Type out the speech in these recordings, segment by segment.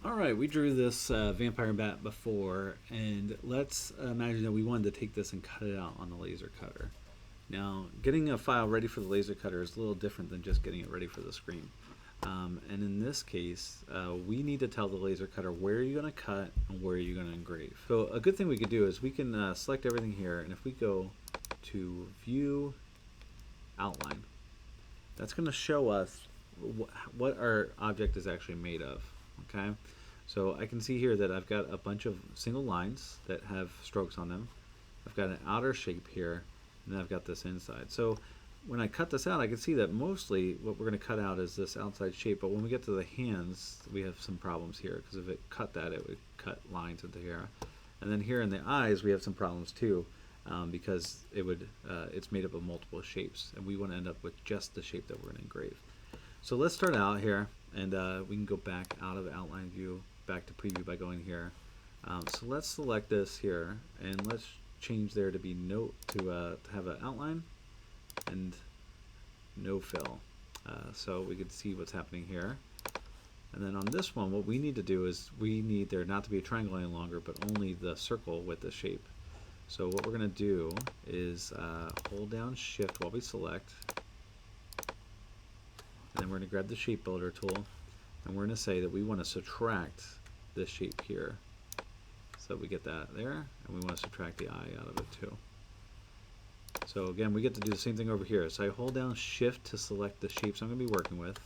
Alright, we drew this vampire bat before, and let's imagine that we wanted to take this and cut it out on the laser cutter. Now, getting a file ready for the laser cutter is a little different than just getting it ready for the screen. And in this case, we need to tell the laser cutter where you're going to cut and where you're going to engrave. So a good thing we could do is we can select everything here, and if we go to View, Outline, that's going to show us what our object is actually made of. Okay, so I can see here that I've got a bunch of single lines that have strokes on them. I've got an outer shape here, and then I've got this inside. So when I cut this out, I can see that mostly what we're going to cut out is this outside shape, but when we get to the hands, we have some problems here, because if it cut that, it would cut lines into here. And then here in the eyes, we have some problems too, because it's made up of multiple shapes, and we want to end up with just the shape that we're going to engrave. So let's start out here, and we can go back out of outline view, back to preview by going here. So let's select this here, and let's change there to be to have an outline and no fill, so we can see what's happening here. And then on this one, what we need to do is we need there not to be a triangle any longer, but only the circle with the shape. So what we're going to do is hold down Shift while we select, and then we're going to grab the shape builder tool, and we're going to say that we want to subtract this shape here. So we get that there, and we want to subtract the eye out of it too. So again, we get to do the same thing over here. So I hold down Shift to select the shapes I'm going to be working with,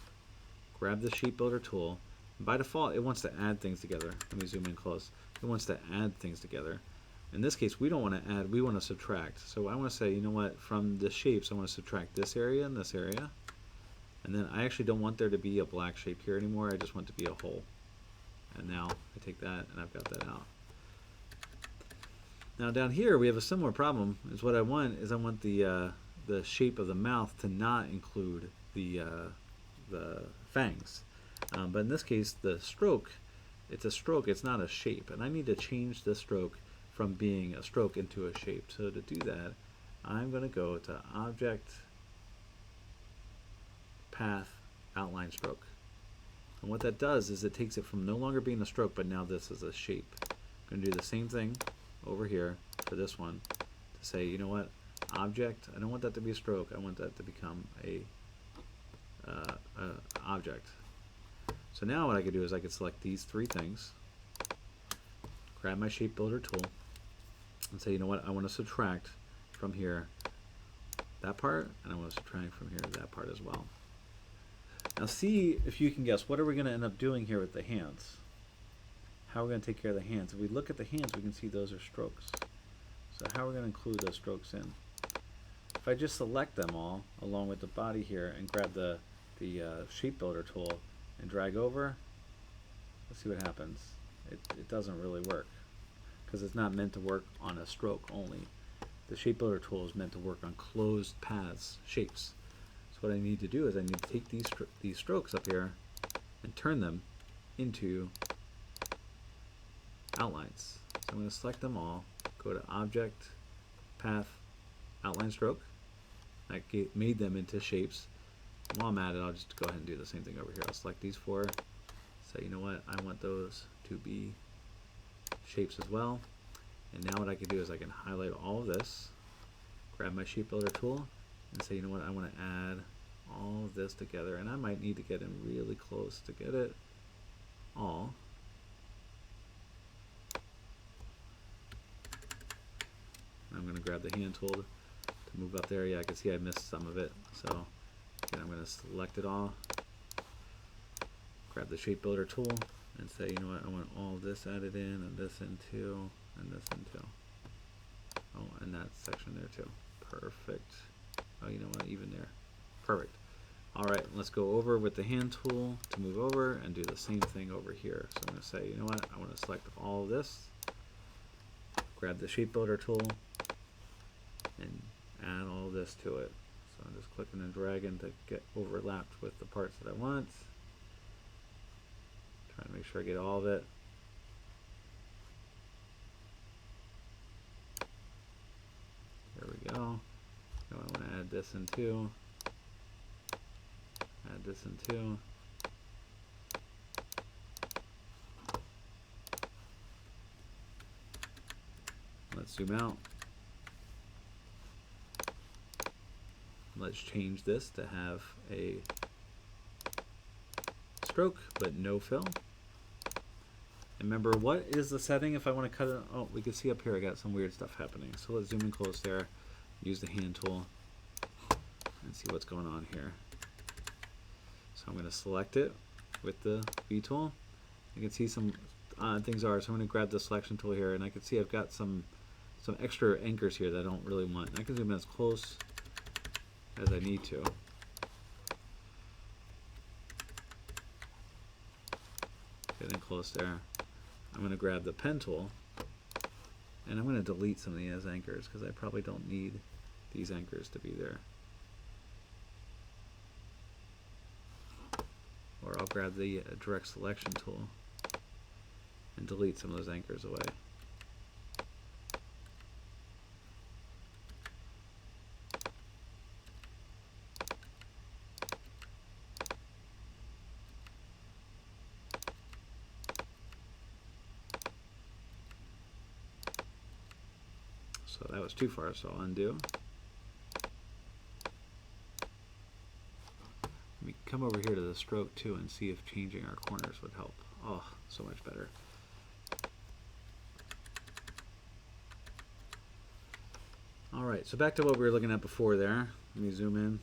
grab the shape builder tool, and by default it wants to add things together. Let me zoom in close. It wants to add things together. In this case, we don't want to add, we want to subtract. So I want to say, you know what, from the shapes I want to subtract this area and this area. And then I actually don't want there to be a black shape here anymore, I just want it to be a hole. And now I take that and I've got that out. Now down here we have a similar problem. Is what I want is I want the shape of the mouth to not include the fangs. But in this case, the stroke, it's a stroke, it's not a shape. And I need to change the stroke from being a stroke into a shape. So to do that, I'm going to go to Object, Path, Outline Stroke. And what that does is it takes it from no longer being a stroke, but now this is a shape. I'm going to do the same thing over here for this one to say, you know what, object, I don't want that to be a stroke, I want that to become a object. So now what I could do is I could select these three things, grab my shape builder tool, and say, you know what, I want to subtract from here that part, and I want to subtract from here that part as well. Now see if you can guess, what are we going to end up doing here with the hands? How are we going to take care of the hands? If we look at the hands, we can see those are strokes. So how are we going to include those strokes in? If I just select them all, along with the body here, and grab the shape builder tool and drag over, let's see what happens. It doesn't really work, because it's not meant to work on a stroke only. The shape builder tool is meant to work on closed paths, shapes. So what I need to do is I need to take these strokes up here and turn them into outlines. So I'm going to select them all, go to Object, Path, Outline Stroke. I made them into shapes. While I'm at it, I'll just go ahead and do the same thing over here. I'll select these four, say, you know what, I want those to be shapes as well. And now what I can do is I can highlight all of this, grab my shape builder tool, and say, you know what, I want to add all of this together, and I might need to get in really close to get it all. I'm going to grab the hand tool to move up there. Yeah, I can see I missed some of it, so again, I'm going to select it all, grab the shape builder tool, and say, you know what, I want all of this added in, and this in too, and this in too. Oh, and that section there too. Perfect. Oh, you know what, even there. Perfect. Alright, let's go over with the hand tool to move over and do the same thing over here. So I'm going to say, you know what, I want to select all of this, grab the shape builder tool, and add all this to it. So I'm just clicking and dragging to get overlapped with the parts that I want. Trying to make sure I get all of it. There we go. Now I want to add this in too. Add this in too. Zoom out. Let's change this to have a stroke, but no fill. And remember, what is the setting if I want to cut it? Oh, we can see up here I got some weird stuff happening. So let's zoom in close there, use the hand tool, and see what's going on here. So I'm going to select it with the V tool. You can see some things are, so I'm going to grab the selection tool here, and I can see I've got some extra anchors here that I don't really want. And I can zoom in as close as I need to. Getting close there. I'm going to grab the pen tool, and I'm going to delete some of these anchors because I probably don't need these anchors to be there. Or I'll grab the direct selection tool and delete some of those anchors away. So that was too far, so I'll undo. Let me come over here to the stroke too and see if changing our corners would help. Oh, so much better. Alright, so back to what we were looking at before there. Let me zoom in.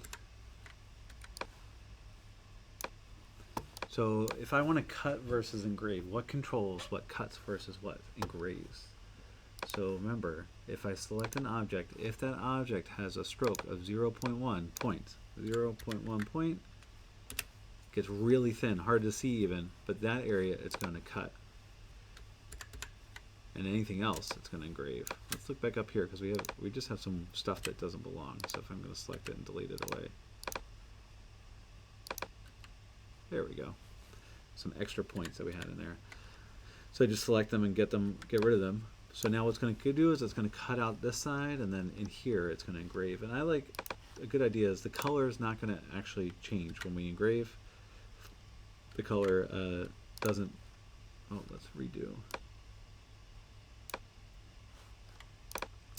So if I want to cut versus engrave, what controls what cuts versus what engraves? So remember, if I select an object, if that object has a stroke of 0.1 point, 0.1 point, gets really thin, hard to see even, but that area it's going to cut. And anything else it's going to engrave. Let's look back up here because we just have some stuff that doesn't belong. So if I'm going to select it and delete it away. There we go. Some extra points that we had in there. So I just select them and get rid of them. So now what's going to do is it's going to cut out this side, and then in here it's going to engrave. And I like, a good idea is the color is not going to actually change when we engrave. The color doesn't, oh, let's redo.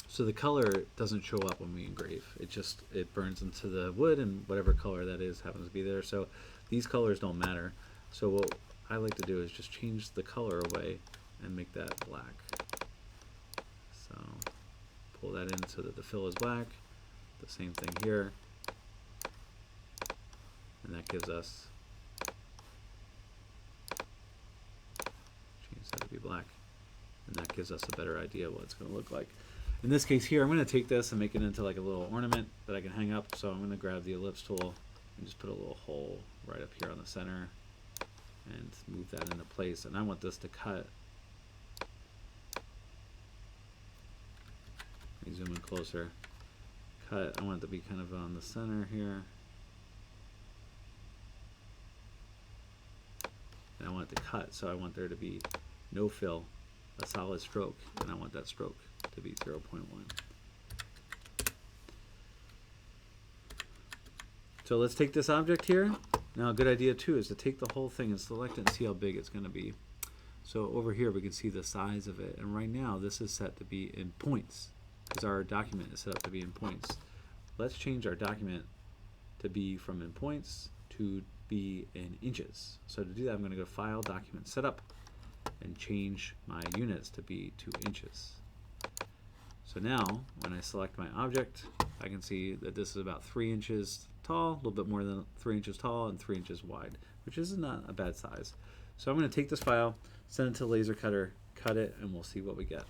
So the color doesn't show up when we engrave. It burns into the wood, and whatever color that is happens to be there. So these colors don't matter. So what I like to do is just change the color away and make that black. So pull that in so that the fill is black. The same thing here. And that gives us, change that to be black. And that gives us a better idea of what it's going to look like. In this case here, I'm going to take this and make it into like a little ornament that I can hang up. So I'm going to grab the ellipse tool and just put a little hole right up here on the center and move that into place. And I want this to cut. Let me zoom in closer. Cut, I want it to be kind of on the center here. And I want it to cut, so I want there to be no fill, a solid stroke, and I want that stroke to be 0.1. So let's take this object here. Now a good idea too is to take the whole thing and select it and see how big it's going to be. So over here we can see the size of it, and right now this is set to be in points because our document is set up to be in points. Let's change our document to be from in points to be in inches. So to do that I'm going to go File, Document, Setup, and change my units to be to inches. So now when I select my object, I can see that this is about 3 inches tall, a little bit more than 3 inches tall and 3 inches wide, which is not a bad size. So I'm going to take this file, send it to laser cutter, cut it, and we'll see what we get.